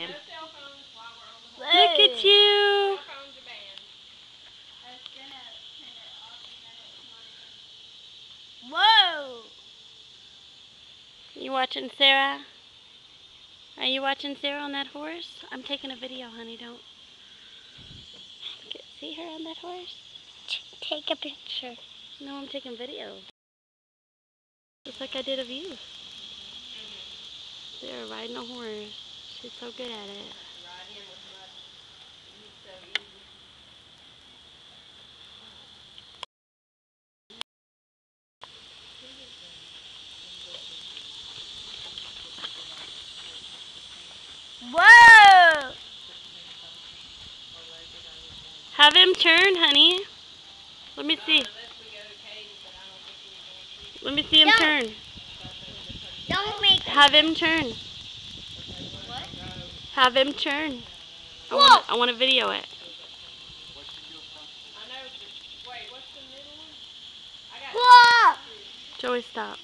Look at you. Whoa! You watching Sarah? Are you watching Sarah on that horse? I'm taking a video, honey. Don't see her on that horse? Take a picture. No, I'm taking video. Just like I did of you. Sarah riding a horse. She's so good at it. Whoa! Have him turn, honey. Let me see. Let me see him turn. Don't make it. Have him turn. What? Have him turn. Whoa! I want to video it. Whoa! Joey, stop.